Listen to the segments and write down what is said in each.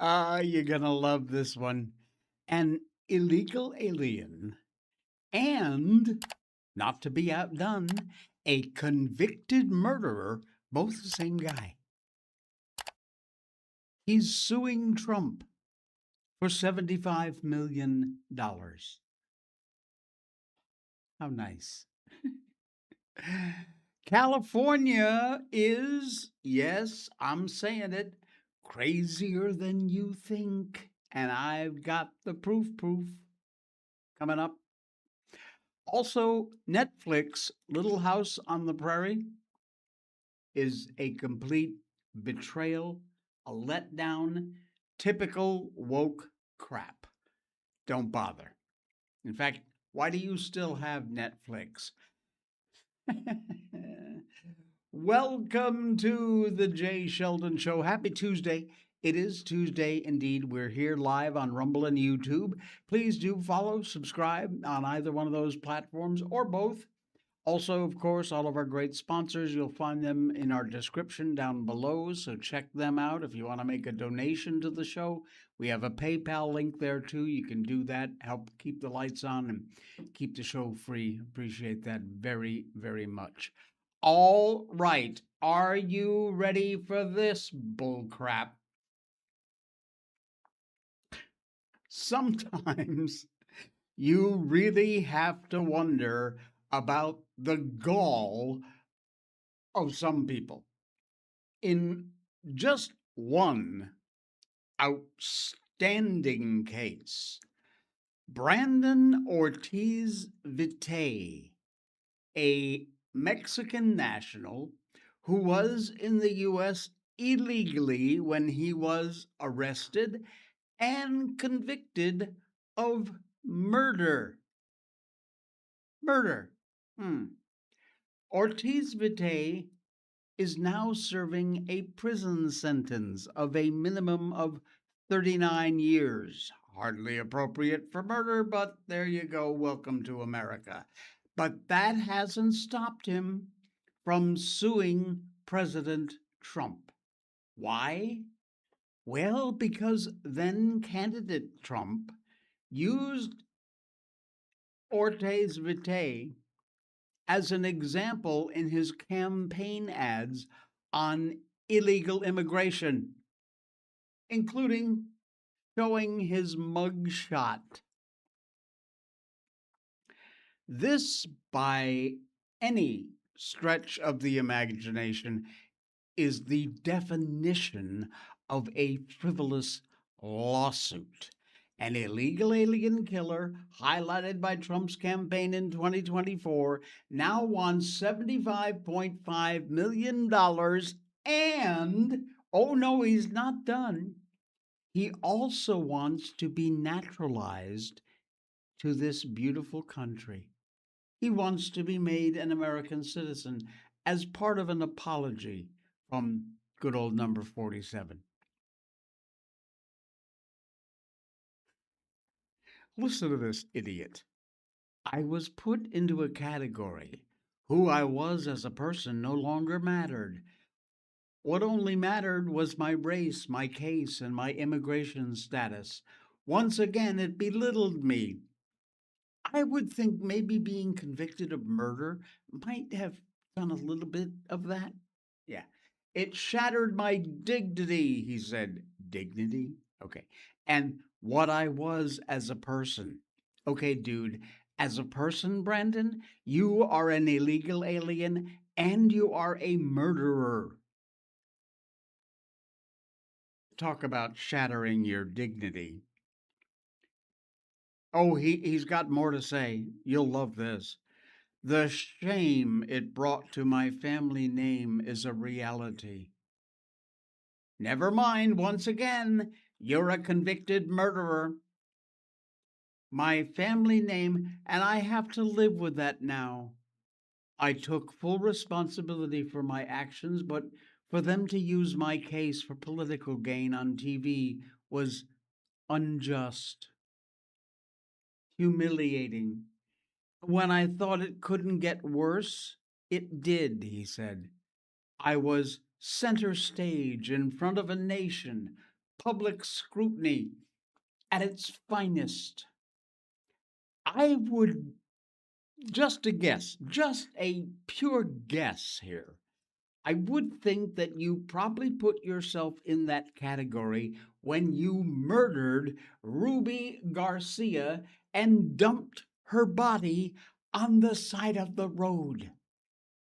You're gonna love this one. An illegal alien and, not to be outdone, a convicted murderer, both the same guy. He's suing Trump for $75 million. How nice. California is, yes, I'm saying it, crazier than you think. And I've got the proof coming up. Also, Netflix, Little House on the Prairie, is a complete betrayal, a letdown, typical woke crap. Don't bother. In fact, why do you still have Netflix? Welcome to the Jay Sheldon Show. Happy Tuesday. It is Tuesday indeed. We're here live on Rumble and YouTube. Please do follow, subscribe on either one of those platforms or both. Also, of course, all of our great sponsors, you'll find them in our description down below, so check them out if you want to make a donation to the show. We have a PayPal link there too. You can do that, help keep the lights on and keep the show free. Appreciate that very, very much. All right, are you ready for this bullcrap? Sometimes you really have to wonder about the gall of some people. In just one outstanding case, Brandon Ortiz Vite, a Mexican national who was in the U.S. illegally when he was arrested and convicted of murder. Murder. Ortiz Vite is now serving a prison sentence of a minimum of 39 years. Hardly appropriate for murder, but there you go. Welcome to America. But that hasn't stopped him from suing President Trump. Why? Well, because then candidate Trump used Ortiz Vite as an example in his campaign ads on illegal immigration, including showing his mugshot. This, by any stretch of the imagination, is the definition of a frivolous lawsuit. An illegal alien killer, highlighted by Trump's campaign in 2024, now wants $75.5 million. And, oh no, he's not done. He also wants to be naturalized to this beautiful country. He wants to be made an American citizen as part of an apology from good old number 47. Listen to this idiot. I was put into a category. Who I was as a person no longer mattered. What only mattered was my race, my case, and my immigration status. Once again, it belittled me. I would think maybe being convicted of murder might have done a little bit of that. Yeah. It shattered my dignity, he said. Dignity? Okay. And what I was as a person. Okay, dude. As a person, Brandon, you are an illegal alien and you are a murderer. Talk about shattering your dignity. Oh, he's got more to say. You'll love this. The shame it brought to my family name is a reality. Never mind, once again, you're a convicted murderer. My family name, and I have to live with that now. I took full responsibility for my actions, but for them to use my case for political gain on TV was unjust, humiliating. When I thought it couldn't get worse, it did, he said. I was center stage in front of a nation, public scrutiny at its finest. I would just a guess, just a pure guess here. I would think that you probably put yourself in that category when you murdered Ruby Garcia and dumped her body on the side of the road.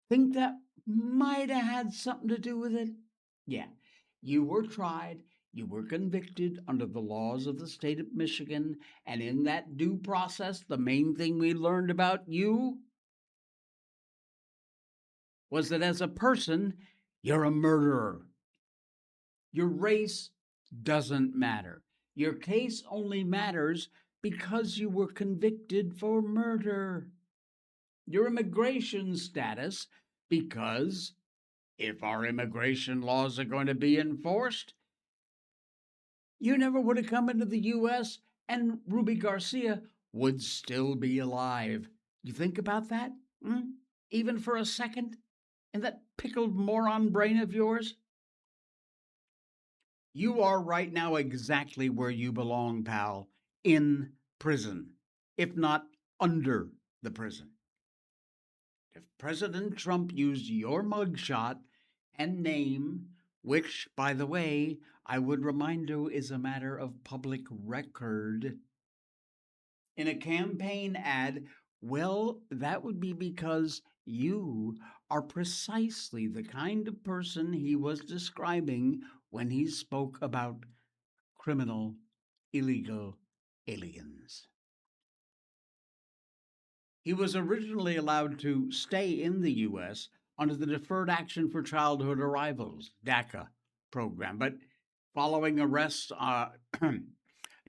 Think that might have had something to do with it? Yeah. You were tried, you were convicted under the laws of the state of Michigan, and in that due process, the main thing we learned about you was that as a person, you're a murderer. Your race doesn't matter. Your case only matters because you were convicted for murder. Your immigration status, because if our immigration laws are going to be enforced, you never would have come into the U.S. and Ruby Garcia would still be alive. You think about that? Hmm? Even for a second? In that pickled moron brain of yours? You are right now exactly where you belong, pal, in prison, if not under the prison. If President Trump used your mugshot and name, which, by the way, I would remind you is a matter of public record, in a campaign ad, well, that would be because you are precisely the kind of person he was describing when he spoke about criminal, illegal aliens. He was originally allowed to stay in the U.S. under the Deferred Action for Childhood Arrivals, DACA program, but following arrests,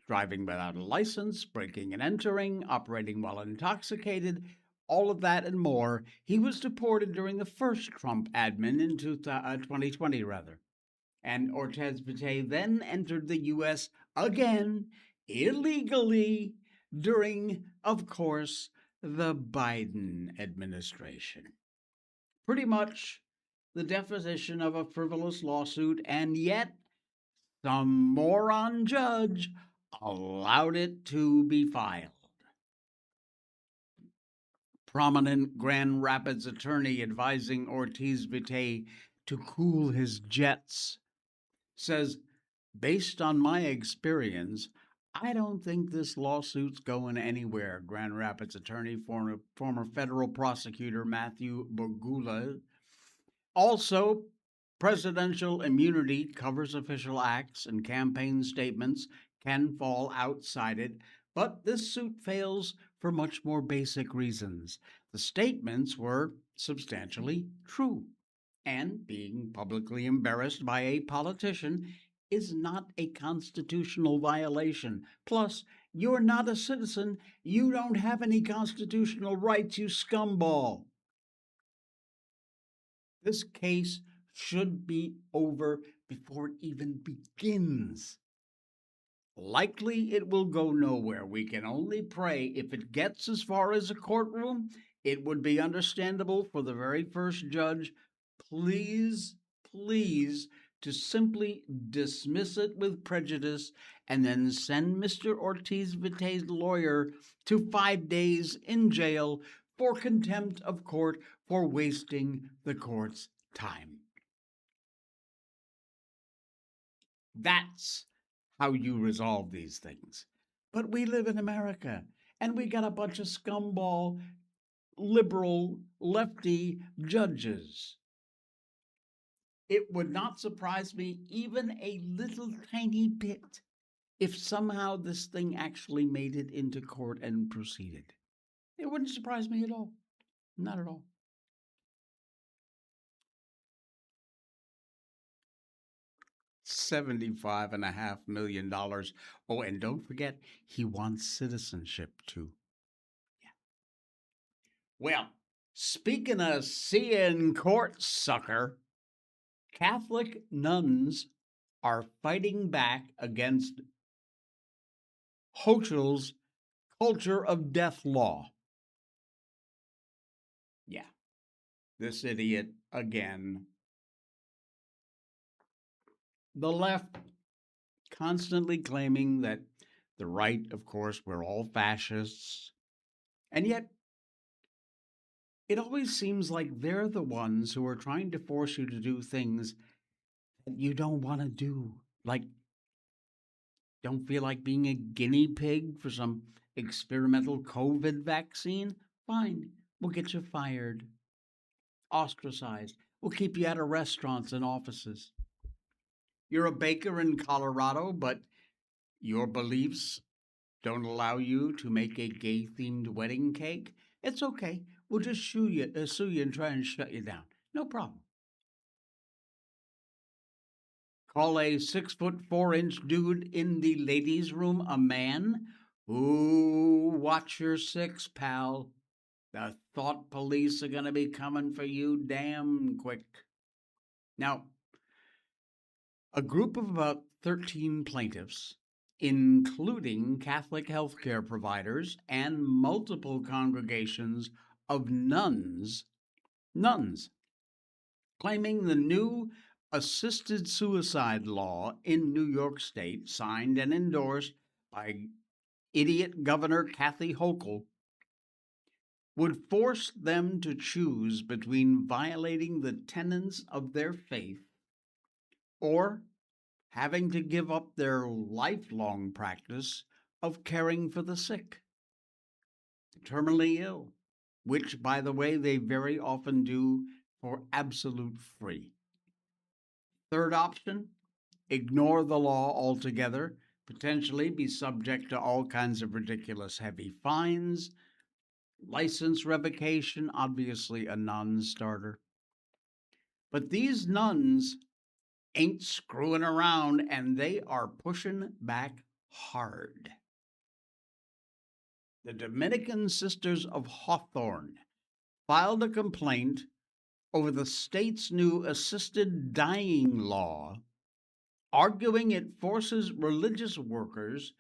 driving without a license, breaking and entering, operating while intoxicated, all of that and more, he was deported during the first Trump admin in 2020, rather. And Ortiz Vite then entered the U.S. again illegally during, of course, the Biden administration. Pretty much the definition of a frivolous lawsuit, and yet some moron judge allowed it to be filed. Prominent Grand Rapids attorney advising Ortiz Vite to cool his jets says, based on my experience, I don't think this lawsuit's going anywhere. Grand Rapids attorney, former federal prosecutor Matthew Borgula. Also, presidential immunity covers official acts, and campaign statements can fall outside it. But this suit fails for much more basic reasons. The statements were substantially true, and being publicly embarrassed by a politician is not a constitutional violation. Plus, you're not a citizen. You don't have any constitutional rights, you scumball. This case should be over before it even begins. Likely it will go nowhere. We can only pray if it gets as far as a courtroom, it would be understandable for the very first judge, please, please, to simply dismiss it with prejudice and then send Mr. Ortiz Vite's lawyer to 5 days in jail for contempt of court for wasting the court's time. That's how you resolve these things. But we live in America, and we got a bunch of scumball, liberal, lefty judges. It would not surprise me even a little tiny bit if somehow this thing actually made it into court and proceeded. It wouldn't surprise me at all. Not at all. $75.5 million. Oh, and don't forget, he wants citizenship too. Yeah. Well, speaking of seeing court, sucker, Catholic nuns are fighting back against Hochul's culture of death law. Yeah, this idiot again. The left constantly claiming that the right, of course, we're all fascists. And yet, it always seems like they're the ones who are trying to force you to do things that you don't want to do. Like, don't feel like being a guinea pig for some experimental COVID vaccine? Fine, we'll get you fired, ostracized. We'll keep you out of restaurants and offices. You're a baker in Colorado, but your beliefs don't allow you to make a gay themed wedding cake? It's okay. We'll just sue you and try and shut you down. No problem. Call a 6'4" dude in the ladies' room a man? Ooh, watch your six, pal. The thought police are going to be coming for you damn quick. Now, a group of about 13 plaintiffs, including Catholic healthcare providers and multiple congregations of nuns, claiming the new assisted suicide law in New York State, signed and endorsed by idiot Governor Kathy Hochul, would force them to choose between violating the tenets of their faith or having to give up their lifelong practice of caring for the sick, the terminally ill, which, by the way, they very often do for absolute free. Third option, ignore the law altogether, potentially be subject to all kinds of ridiculous heavy fines, license revocation, obviously a non-starter. But these nuns ain't screwing around, and they are pushing back hard. The Dominican Sisters of Hawthorne filed a complaint over the state's new assisted dying law, arguing it forces religious workers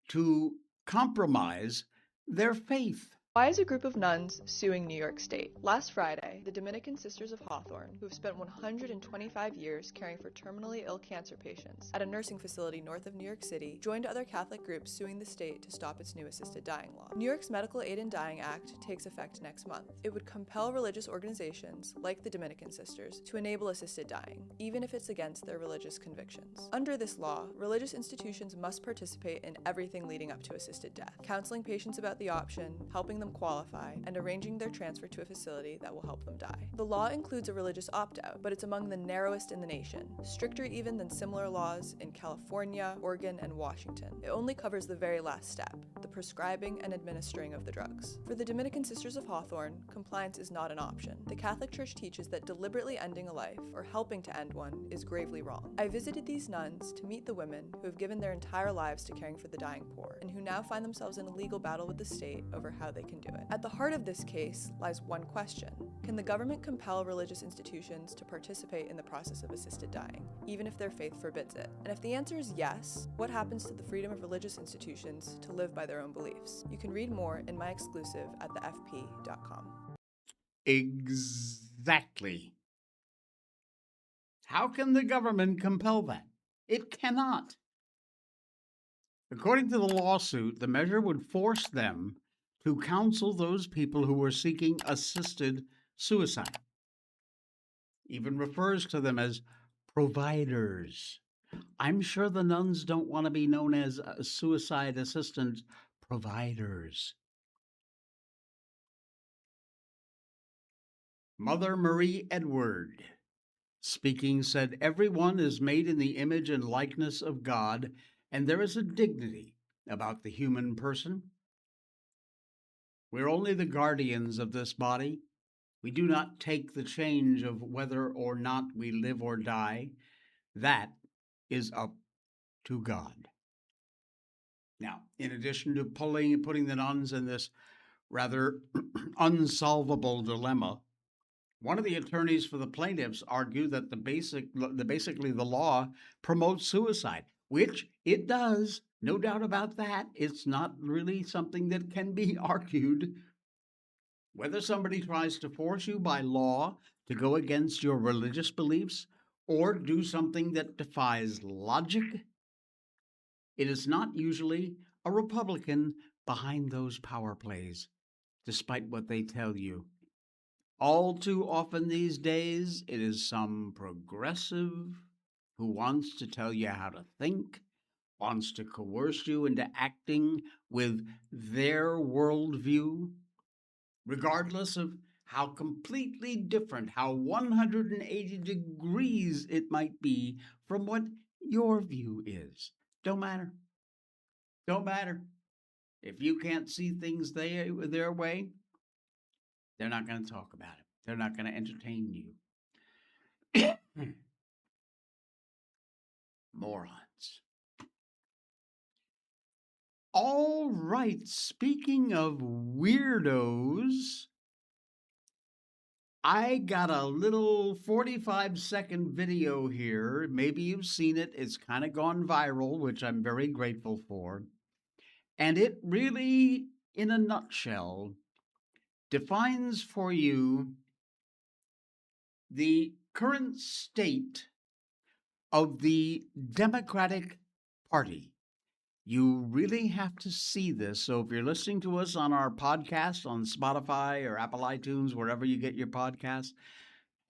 to compromise their faith. Why is a group of nuns suing New York State? Last Friday, the Dominican Sisters of Hawthorne, who have spent 125 years caring for terminally ill cancer patients at a nursing facility north of New York City, joined other Catholic groups suing the state to stop its new assisted dying law. New York's Medical Aid in Dying Act takes effect next month. It would compel religious organizations, like the Dominican Sisters, to enable assisted dying, even if it's against their religious convictions. Under this law, religious institutions must participate in everything leading up to assisted death, counseling patients about the option, helping them qualify, and arranging their transfer to a facility that will help them die. The law includes a religious opt-out, but it's among the narrowest in the nation, stricter even than similar laws in California, Oregon, and Washington. It only covers the very last step, the prescribing and administering of the drugs. For the Dominican Sisters of Hawthorne, compliance is not an option. The Catholic Church teaches that deliberately ending a life, or helping to end one, is gravely wrong. I visited these nuns to meet the women who have given their entire lives to caring for the dying poor, and who now find themselves in a legal battle with the state over how they can do it. At the heart of this case lies one question: can the government compel religious institutions to participate in the process of assisted dying, even if their faith forbids it? And if the answer is yes, what happens to the freedom of religious institutions to live by their own beliefs? You can read more in my exclusive at thefp.com. Exactly. How can the government compel that? It cannot. According to the lawsuit, the measure would force them to counsel those people who were seeking assisted suicide. Even refers to them as providers. I'm sure the nuns don't want to be known as suicide assistant providers. Mother Marie Edward, speaking, said, "Everyone is made in the image and likeness of God, and there is a dignity about the human person. We're only the guardians of this body. We do not take the change of whether or not we live or die. That is up to God." Now, in addition to putting the nuns in this rather unsolvable dilemma, one of the attorneys for the plaintiffs argued that basically the law promotes suicide, which it does, no doubt about that. It's not really something that can be argued. Whether somebody tries to force you by law to go against your religious beliefs or do something that defies logic, It is not usually a Republican behind those power plays, despite what they tell you. All too often these days, it is some progressive who wants to tell you how to think, wants to coerce you into acting with their worldview, regardless of how completely different, how 180 degrees it might be from what your view is. Don't matter. Don't matter. If you can't see things their way, they're not going to talk about it. They're not going to entertain you. Morons. All right, speaking of weirdos, I got a little 45-second video here. Maybe you've seen it. It's kind of gone viral, which I'm very grateful for. And it really, in a nutshell, defines for you the current state of the Democratic Party. You really have to see this. So if you're listening to us on our podcast on Spotify or Apple iTunes, wherever you get your podcasts,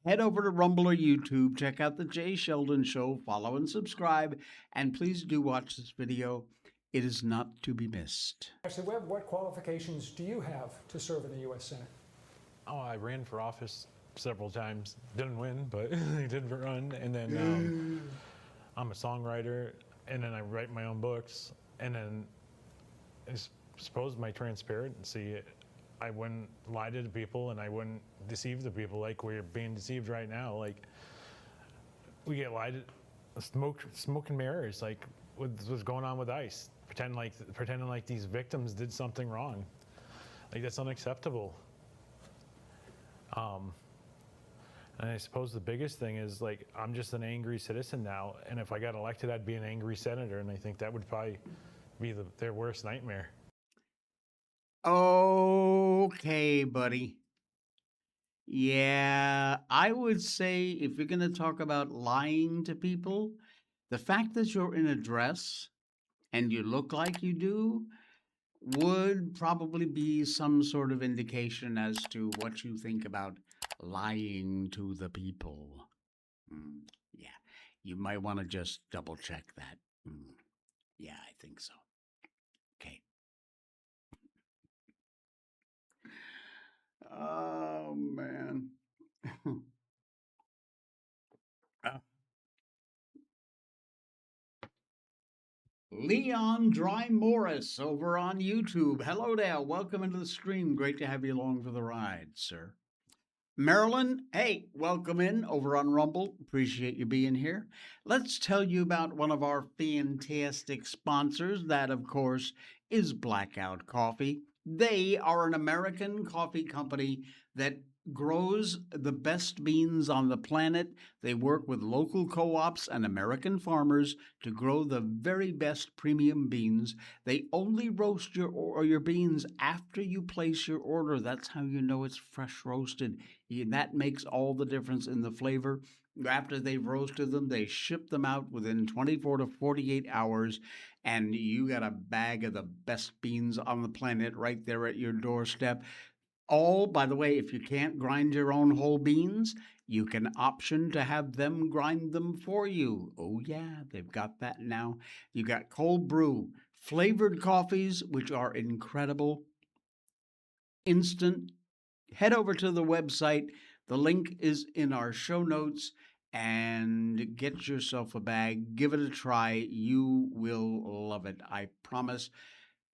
head over to Rumble or YouTube, check out the Jay Sheldon Show, follow and subscribe, and please do watch this video. It is not to be missed. Actually, Webb, what qualifications do you have to serve in the U.S. Senate? Oh, I ran for office several times. Didn't win, but I did run. And then I'm a songwriter, and then I write my own books. And then I suppose my transparency, I wouldn't lie to the people, and I wouldn't deceive the people like we're being deceived right now. Like, we get lied to, smoke and mirrors, like what's going on with ICE. Pretending like these victims did something wrong. Like, that's unacceptable. And I suppose the biggest thing is, like, I'm just an angry citizen now, and if I got elected, I'd be an angry senator, and I think that would probably be their worst nightmare. Okay, buddy. Yeah, I would say if you're going to talk about lying to people, the fact that you're in a dress and you look like you do would probably be some sort of indication as to what you think about lying to the people. Yeah, you might want to just double check that. Yeah, I think so. Okay. Oh, man. Leon Dry Morris over on YouTube. Hello there. Welcome into the stream. Great to have you along for the ride, sir. Marilyn, hey, welcome in over on Rumble. Appreciate you being here. Let's tell you about one of our fantastic sponsors. That, of course, is Blackout Coffee. They are an American coffee company that grows the best beans on the planet. They work with local co-ops and American farmers to grow the very best premium beans. They only roast your beans after you place your order. That's how you know it's fresh roasted. That makes all the difference in the flavor. After they've roasted them, they ship them out within 24 to 48 hours, and you got a bag of the best beans on the planet right there at your doorstep. All, by the way, if you can't grind your own whole beans, you can option to have them grind them for you. Oh yeah, they've got that now. You got cold brew, flavored coffees, which are incredible, instant. Head over to the website. The link is in our show notes, and get yourself a bag. Give it a try. You will love it. I promise.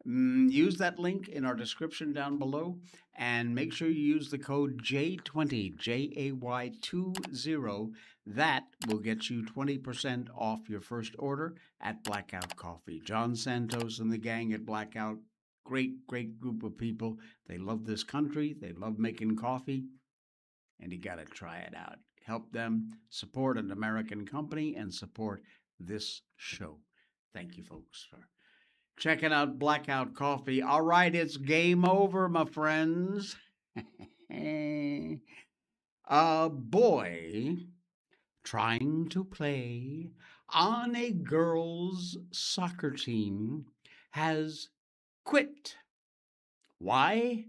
Use that link in our description down below, and make sure you use the code J20, JAY20. That will get you 20% off your first order at Blackout Coffee. John Santos and the gang at Blackout, great group of people. They love this country. They love making coffee, and you got to try it out. Help them support an American company and support this show. Thank you, folks, for checking out Blackout Coffee. All right, it's game over, my friends. A boy trying to play on a girls' soccer team has quit. Why?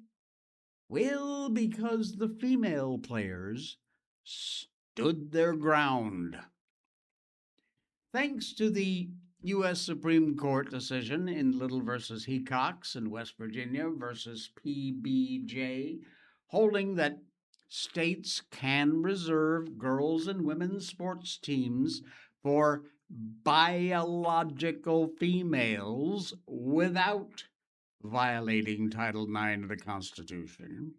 Well, because the female players stood their ground. Thanks to the U.S. Supreme Court decision in Little versus Hecox and West Virginia versus PBJ, holding that states can reserve girls and women's sports teams for biological females without violating Title IX of the Constitution.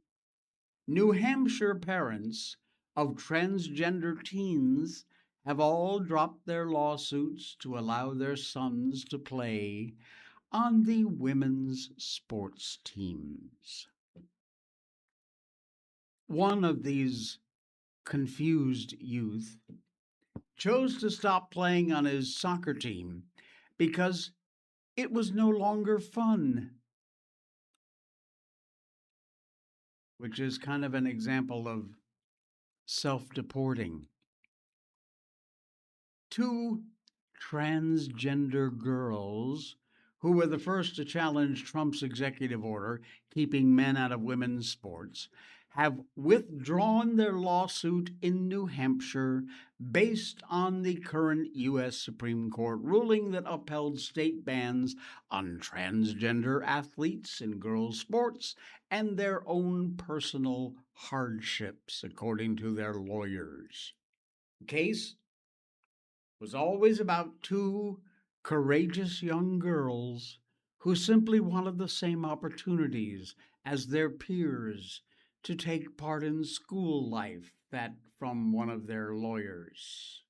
New Hampshire parents of transgender teens have all dropped their lawsuits to allow their sons to play on the women's sports teams. One of these confused youth chose to stop playing on his soccer team because it was no longer fun, which is kind of an example of self-deporting. Two transgender girls who were the first to challenge Trump's executive order keeping men out of women's sports have withdrawn their lawsuit in New Hampshire based on the current U.S. Supreme Court ruling that upheld state bans on transgender athletes in girls' sports and their own personal hardships, according to their lawyers. The case was always about two courageous young girls who simply wanted the same opportunities as their peers to take part in school life, that from one of their lawyers.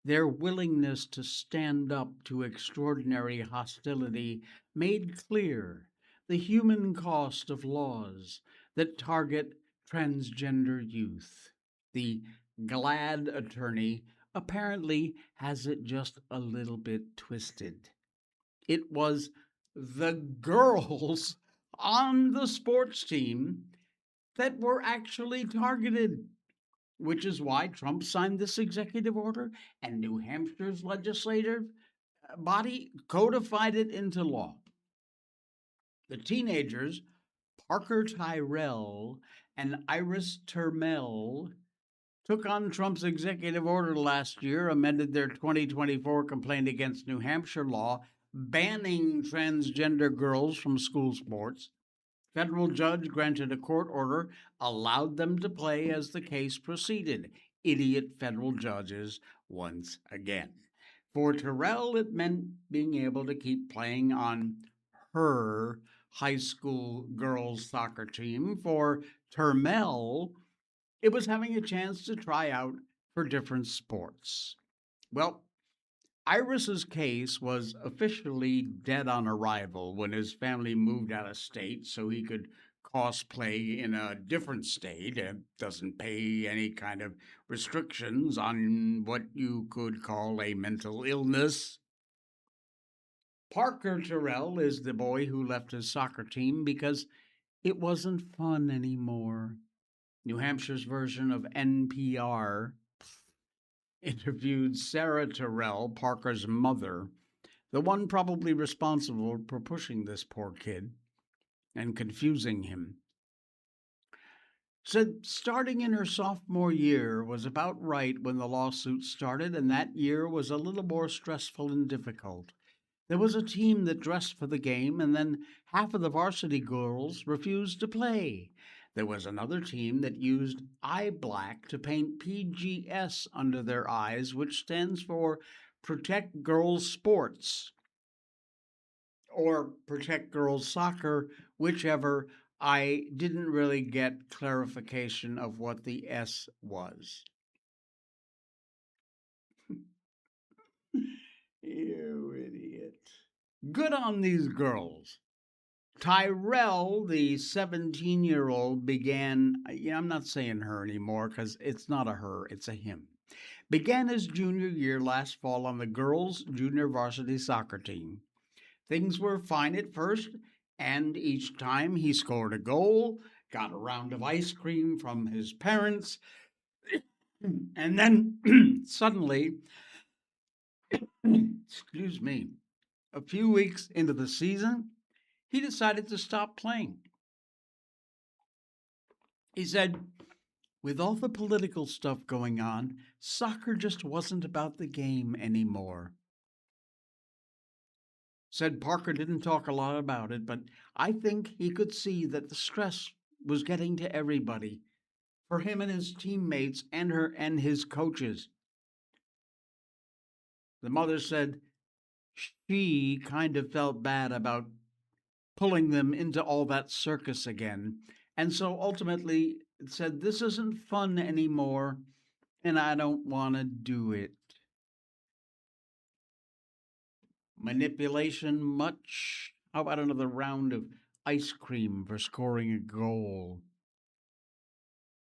Their willingness to stand up to extraordinary hostility made clear the human cost of laws that target transgender youth. The GLAD attorney apparently has it just a little bit twisted. It was the girls on the sports team that were actually targeted, which is why Trump signed this executive order and New Hampshire's legislative body codified it into law. The teenagers, Parker Tyrell and Iris Termel, took on Trump's executive order last year, amended their 2024 complaint against New Hampshire law, banning transgender girls from school sports. Federal judge granted a court order, allowed them to play as the case proceeded. Idiot federal judges once again. For Terrell, it meant being able to keep playing on her high school girls soccer team. For Termel, it was having a chance to try out for different sports. Well, Iris's case was officially dead on arrival when his family moved out of state so he could cosplay in a different state. It doesn't pay any kind of restrictions on what you could call a mental illness. Parker Terrell is the boy who left his soccer team because it wasn't fun anymore. New Hampshire's version of NPR interviewed Sarah Terrell, Parker's mother, the one probably responsible for pushing this poor kid and confusing him. Said starting in her sophomore year was about right when the lawsuit started, and that year was a little more stressful and difficult. There was a team that dressed for the game, and then half of the varsity girls refused to play. There was another team that used eye black to paint PGS under their eyes, which stands for Protect Girls Sports or Protect Girls Soccer, whichever. I didn't really get clarification of what the S was. You idiot. Good on these girls. Tyrell, the 17-year-old, began, I'm not saying her anymore because it's not a her, it's a him, began his junior year last fall on the girls' junior varsity soccer team. Things were fine at first, and each time he scored a goal, got a round of ice cream from his parents, and then suddenly Excuse me. A few weeks into the season, he decided to stop playing. He said, with all the political stuff going on, soccer just wasn't about the game anymore. Said Parker didn't talk a lot about it, but I think he could see that the stress was getting to everybody, for him and his teammates and his coaches. The mother said she kind of felt bad about pulling them into all that circus again, and so ultimately said, this isn't fun anymore, and I don't want to do it. Manipulation much? How about another round of ice cream for scoring a goal?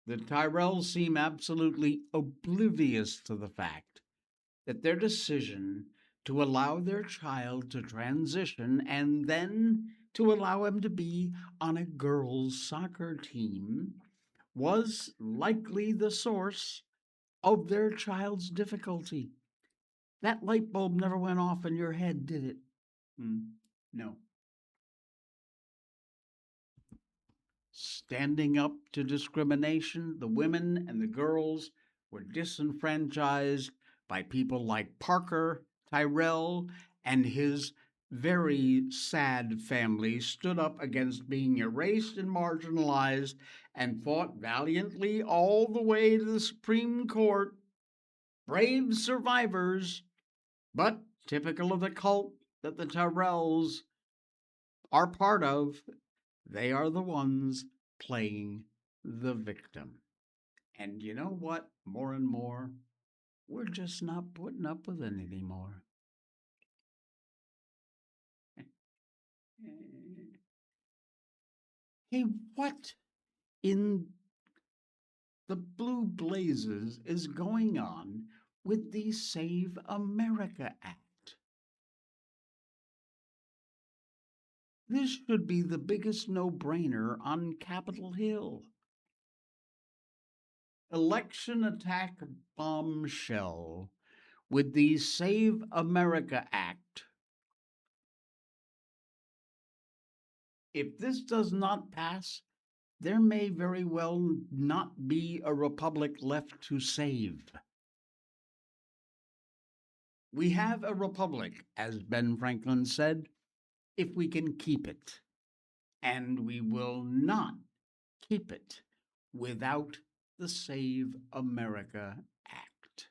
The Tyrells seem absolutely oblivious to the fact that their decision to allow their child to transition and then to allow him to be on a girls' soccer team was likely the source of their child's difficulty. That light bulb never went off in your head, did it? No. Standing up to discrimination, the women and the girls were disenfranchised by people like Parker, Tyrell, and his very sad family stood up against being erased and marginalized and fought valiantly all the way to the Supreme Court. Brave survivors, but typical of the cult that the Tyrells are part of, they are the ones playing the victim. And you know what? More and more, we're just not putting up with it anymore. Hey, what in the blue blazes is going on with the Save America Act? This should be the biggest no-brainer on Capitol Hill. Election attack bombshell with the Save America Act. If this does not pass, there may very well not be a republic left to save. We have a republic, as Ben Franklin said, if we can keep it. And we will not keep it without the Save America Act.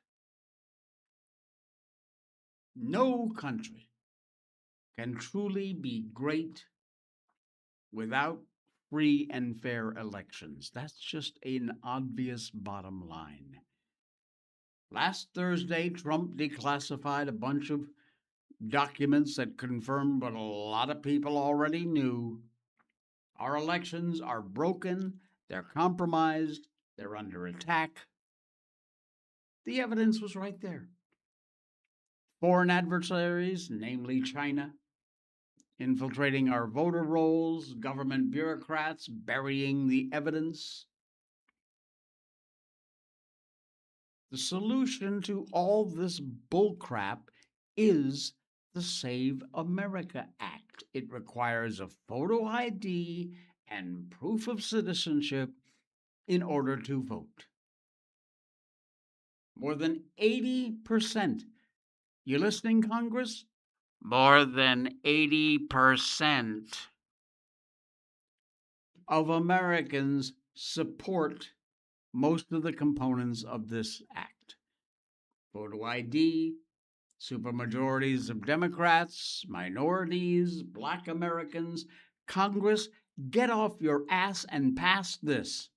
No country can truly be great without free and fair elections. That's just an obvious bottom line. Last Thursday, Trump declassified a bunch of documents that confirmed what a lot of people already knew. Our elections are broken, they're compromised, they're under attack. The evidence was right there. Foreign adversaries, namely China, infiltrating our voter rolls, government bureaucrats burying the evidence. The solution to all this bullcrap is the Save America Act. It requires a photo ID and proof of citizenship in order to vote. More than 80%. You listening, Congress? More than 80% of Americans support most of the components of this act. Photo ID, supermajorities of Democrats, minorities, Black Americans. Congress, get off your ass and pass this.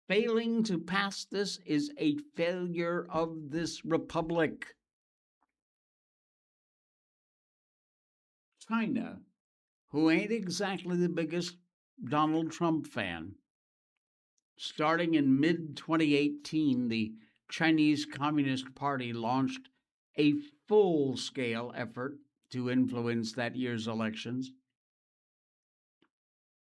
Failing to pass this is a failure of this republic. China, who ain't exactly the biggest Donald Trump fan, starting in mid-2018, the Chinese Communist Party launched a full-scale effort to influence that year's elections.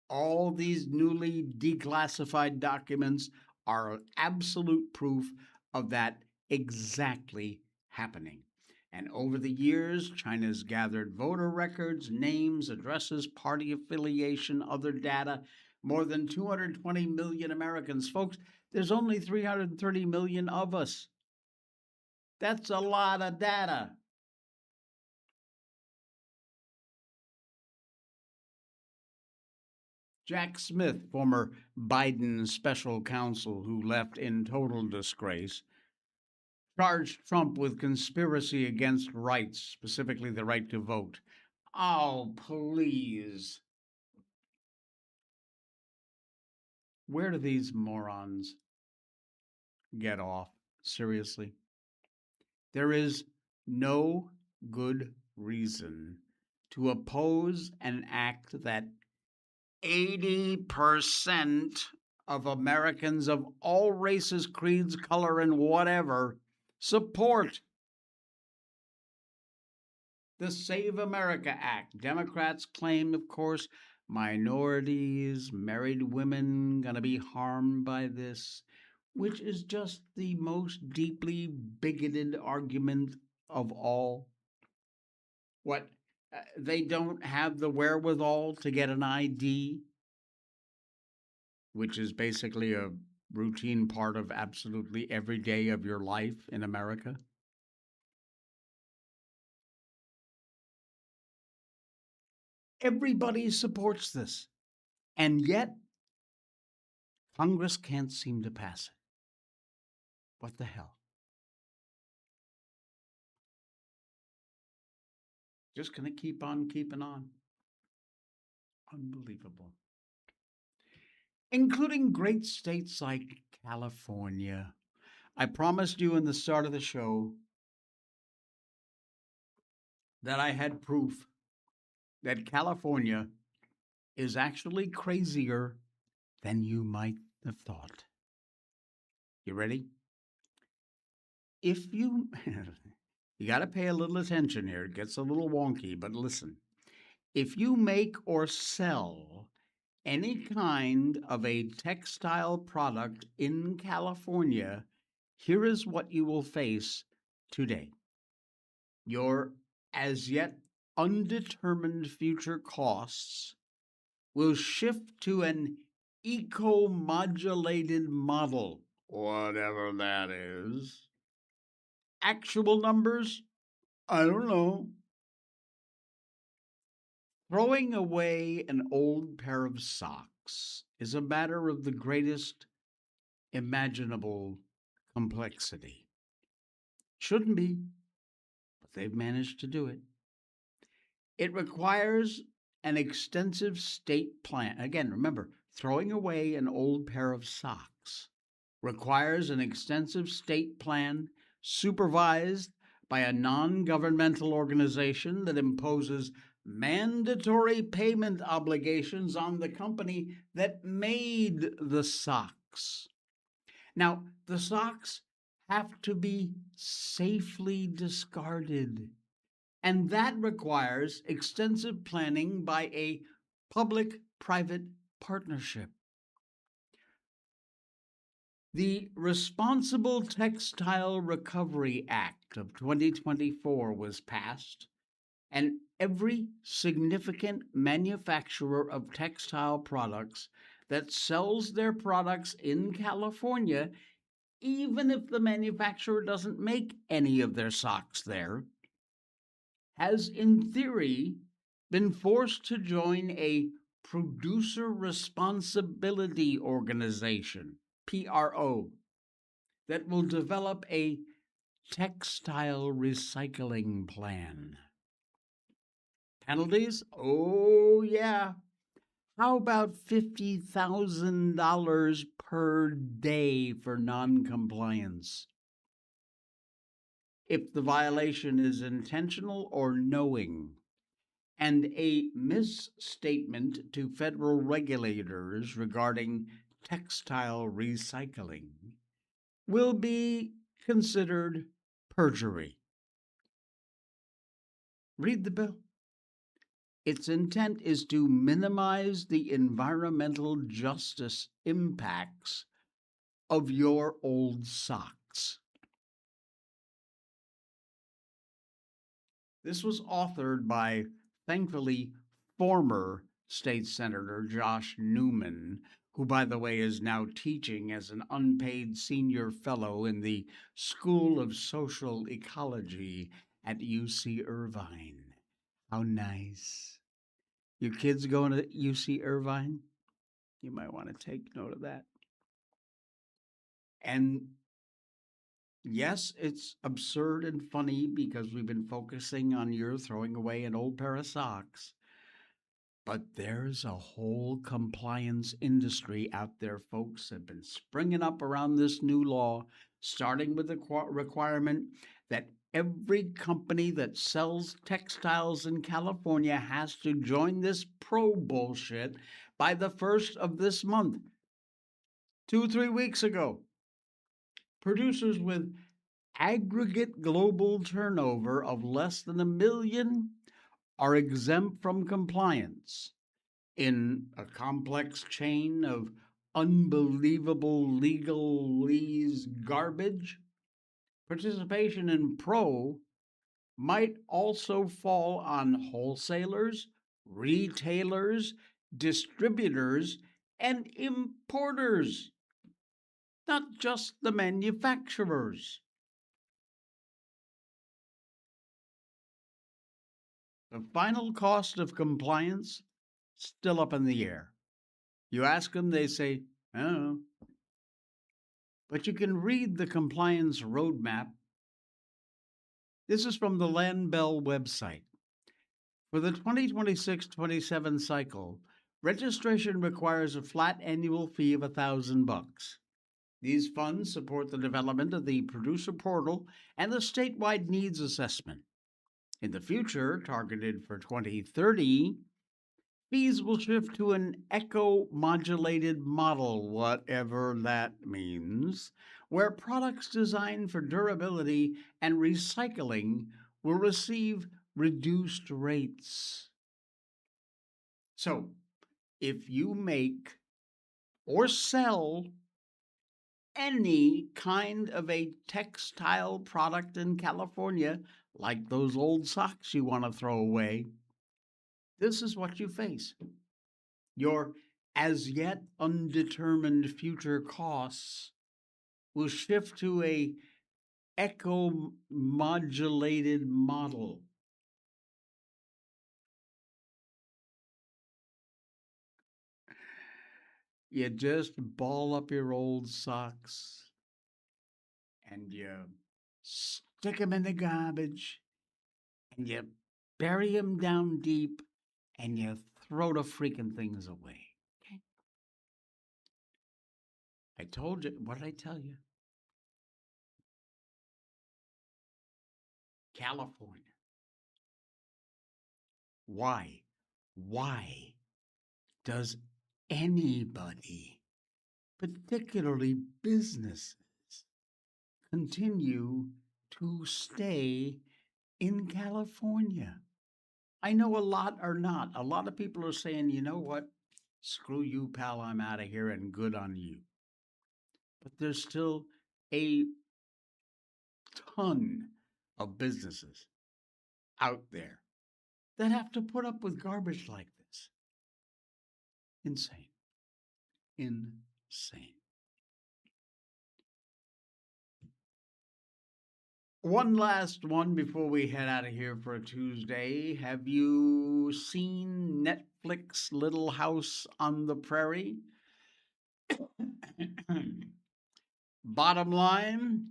All these newly declassified documents are absolute proof of that exactly happening. And over the years, China's gathered voter records, names, addresses, party affiliation, other data, more than 220 million Americans. Folks, there's only 330 million of us. That's a lot of data. Jack Smith, former Biden special counsel who left in total disgrace, charged Trump with conspiracy against rights, specifically the right to vote. Oh, please. Where do these morons get off? Seriously? There is no good reason to oppose an act that 80% of Americans of all races, creeds, color, and whatever support. The Save America Act. Democrats claim, of course, minorities, married women going to be harmed by this, which is just the most deeply bigoted argument of all. What? They don't have the wherewithal to get an ID, which is basically a routine part of absolutely every day of your life in America. Everybody supports this, and yet Congress can't seem to pass it. What the hell? Just going to keep on keeping on. Unbelievable. Including great states like California. I promised you in the start of the show that I had proof that California is actually crazier than you might have thought. You ready? If you you got to pay a little attention here. It gets a little wonky, but listen. If you make or sell any kind of a textile product in California, here is what you will face today. Your as yet undetermined future costs will shift to an eco-modulated model, whatever that is. Actual numbers? I don't know. Throwing away an old pair of socks is a matter of the greatest imaginable complexity. Shouldn't be, but they've managed to do it. It requires an extensive state plan. Again, remember, throwing away an old pair of socks requires an extensive state plan supervised by a non-governmental organization that imposes mandatory payment obligations on the company that made the socks. Now, the socks have to be safely discarded, and that requires extensive planning by a public-private partnership. The Responsible Textile Recovery Act of 2024 was passed, and every significant manufacturer of textile products that sells their products in California, even if the manufacturer doesn't make any of their socks there, has in theory been forced to join a producer responsibility organization, PRO, that will develop a textile recycling plan. Penalties? Oh, yeah. How about $50,000 per day for noncompliance? If the violation is intentional or knowing, and a misstatement to federal regulators regarding textile recycling will be considered perjury. Read the bill. Its intent is to minimize the environmental justice impacts of your old socks. This was authored by, thankfully, former State Senator Josh Newman, who, by the way, is now teaching as an unpaid senior fellow in the School of Social Ecology at UC Irvine. How nice. Your kids going to UC Irvine? You might want to take note of that. And yes, it's absurd and funny because we've been focusing on your throwing away an old pair of socks. But there's a whole compliance industry out there, folks, have been springing up around this new law, starting with the requirement that every company that sells textiles in California has to join this pro bullshit by the first of this month. 2, 3 weeks ago, producers with aggregate global turnover of less than $1 million are exempt from compliance in a complex chain of unbelievable legalese garbage. Participation in pro might also fall on wholesalers, retailers, distributors, and importers, not just the manufacturers. The final cost of compliance, still up in the air. You ask them, they say, I don't know. But you can read the compliance roadmap. This is from the Land Bell website. For the 2026-27 cycle, registration requires a flat annual fee of $1,000. These funds support the development of the producer portal and the statewide needs assessment. In the future, targeted for 2030, fees will shift to an eco-modulated model, whatever that means, where products designed for durability and recycling will receive reduced rates. So, if you make or sell any kind of a textile product in California, like those old socks you want to throw away, this is what you face. Your as yet undetermined future costs will shift to a eco-modulated model. You just ball up your old socks and you stick them in the garbage and you bury them down deep and you throw the freaking things away. Okay? I told you, what did I tell you? California. Why? Why does anybody, particularly businesses, continue to stay in California? I know a lot are not. A lot of people are saying, you know what? Screw you, pal, I'm out of here and good on you. But there's still a ton of businesses out there that have to put up with garbage like this. Insane. Insane. One last one before we head out of here for a Tuesday. Have you seen Netflix Little House on the Prairie? Bottom line,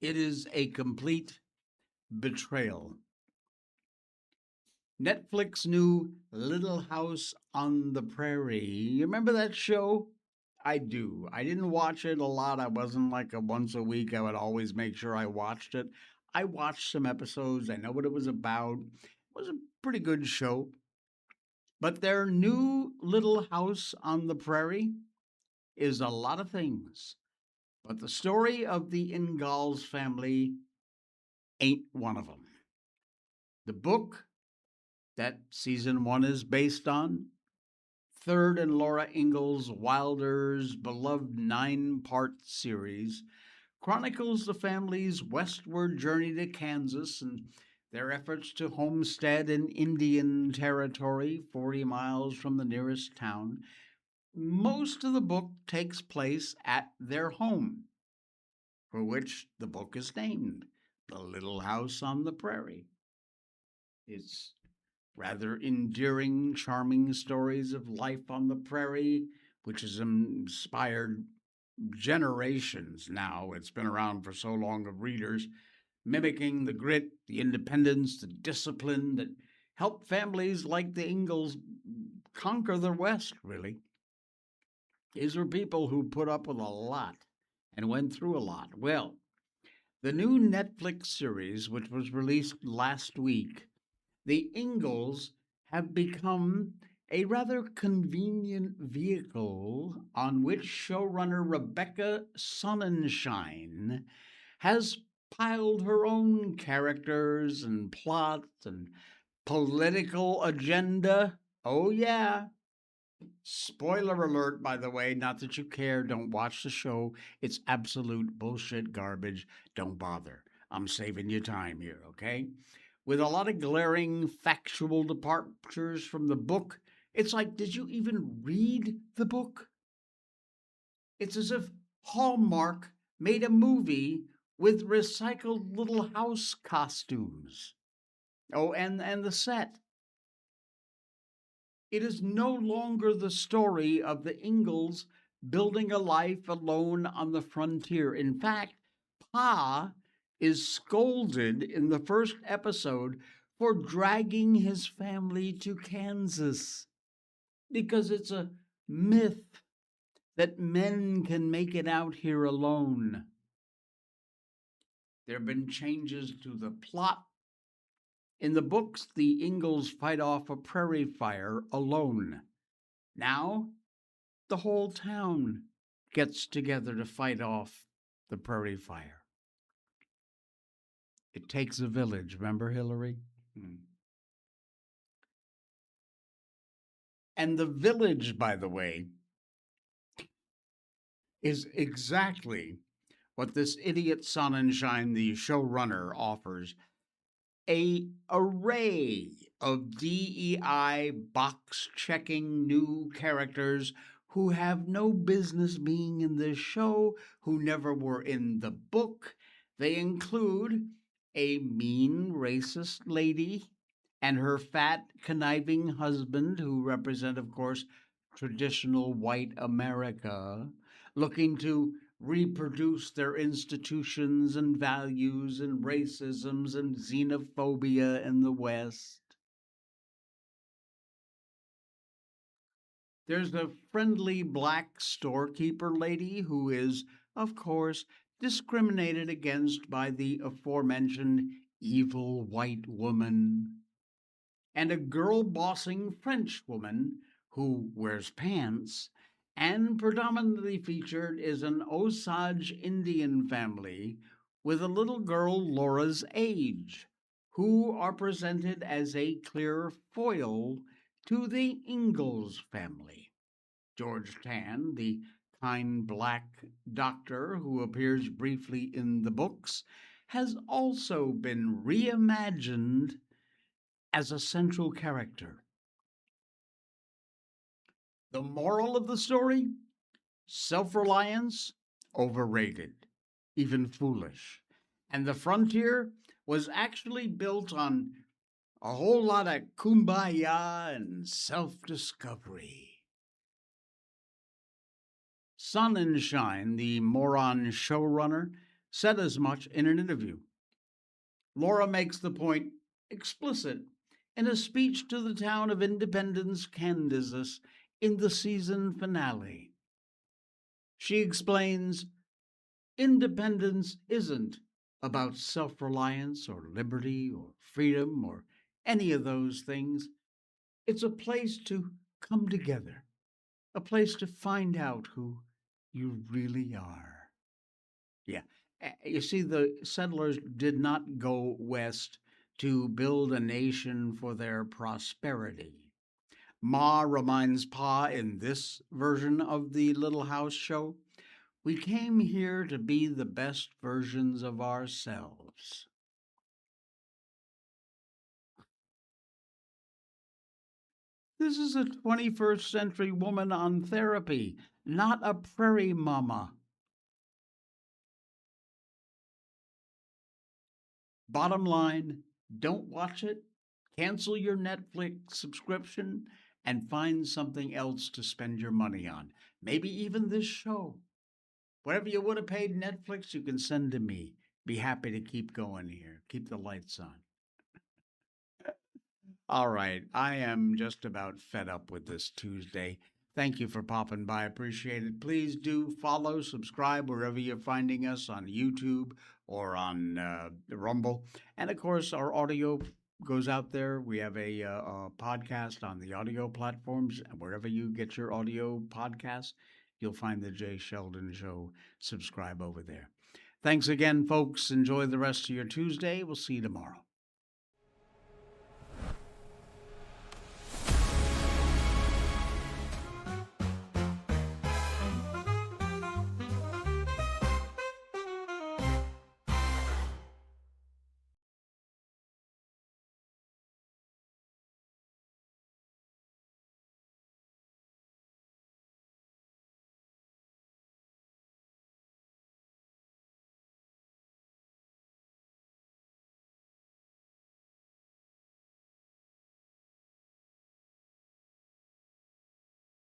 it is a complete betrayal. Netflix new Little House on the Prairie. You remember that show? I do. I didn't watch it a lot. I wasn't like a once a week. I would always make sure I watched it. I watched some episodes. I know what it was about. It was a pretty good show. But their new Little House on the Prairie is a lot of things. But the story of the Ingalls family ain't one of them. The book that season 1 is based on, third in Laura Ingalls Wilder's beloved 9-part series, chronicles the family's westward journey to Kansas and their efforts to homestead in Indian Territory, 40 miles from the nearest town. Most of the book takes place at their home, for which the book is named The Little House on the Prairie. It's rather endearing, charming stories of life on the prairie, which has inspired generations now. It's been around for so long of readers, mimicking the grit, the independence, the discipline that helped families like the Ingalls conquer the West, really. These were people who put up with a lot and went through a lot. Well, the new Netflix series, which was released last week, the Ingalls have become a rather convenient vehicle on which showrunner Rebecca Sonnenschein has piled her own characters and plot and political agenda. Oh, yeah. Spoiler alert, by the way, not that you care, don't watch the show. It's absolute bullshit garbage. Don't bother. I'm saving you time here, okay? With a lot of glaring factual departures from the book, it's like, did you even read the book? It's as if Hallmark made a movie with recycled Little House costumes. Oh, and the set. It is no longer the story of the Ingalls building a life alone on the frontier. In fact, Pa is scolded in the first episode for dragging his family to Kansas because it's a myth that men can make it out here alone. There have been changes to the plot. In the books, the Ingalls fight off a prairie fire alone. Now, the whole town gets together to fight off the prairie fire. It takes a village, remember, Hillary? And the village, by the way, is exactly what this idiot Sonnenschein, the showrunner, offers. An array of DEI box-checking new characters who have no business being in this show, who never were in the book. They include a mean, racist lady and her fat, conniving husband, who represent, of course, traditional white America, looking to reproduce their institutions and values and racisms and xenophobia in the West. There's a friendly black storekeeper lady who is, of course, discriminated against by the aforementioned evil white woman, and a girl bossing French woman who wears pants. And predominantly featured is an Osage Indian family with a little girl Laura's age, who are presented as a clear foil to the Ingalls family. George Tan, the kind black doctor who appears briefly in the books, has also been reimagined as a central character. The moral of the story? Self-reliance, overrated, even foolish. And the frontier was actually built on a whole lot of kumbaya and self-discovery. Sonnenschein, the moron showrunner, said as much in an interview. Laura makes the point explicit in a speech to the town of Independence, Kansas, in the season finale. She explains, independence isn't about self-reliance or liberty or freedom or any of those things. It's a place to come together, a place to find out who you really are. Yeah, you see, the settlers did not go west to build a nation for their prosperity. Ma reminds Pa in this version of the Little House show, We came here to be the best versions of ourselves. This is a 21st century woman on therapy, not a prairie mama. Bottom line, don't watch it, cancel your Netflix subscription, and find something else to spend your money on. Maybe even this show. Whatever you would have paid Netflix, you can send to me. Be happy to keep going here. Keep the lights on. All right, I am just about fed up with this Tuesday. Thank you for popping by. Appreciate it. Please do follow, subscribe wherever you're finding us on YouTube or on Rumble. And of course, our audio goes out there. We have a podcast on the audio platforms. And wherever you get your audio podcasts, you'll find the Jay Sheldon Show. Subscribe over there. Thanks again, folks. Enjoy the rest of your Tuesday. We'll see you tomorrow.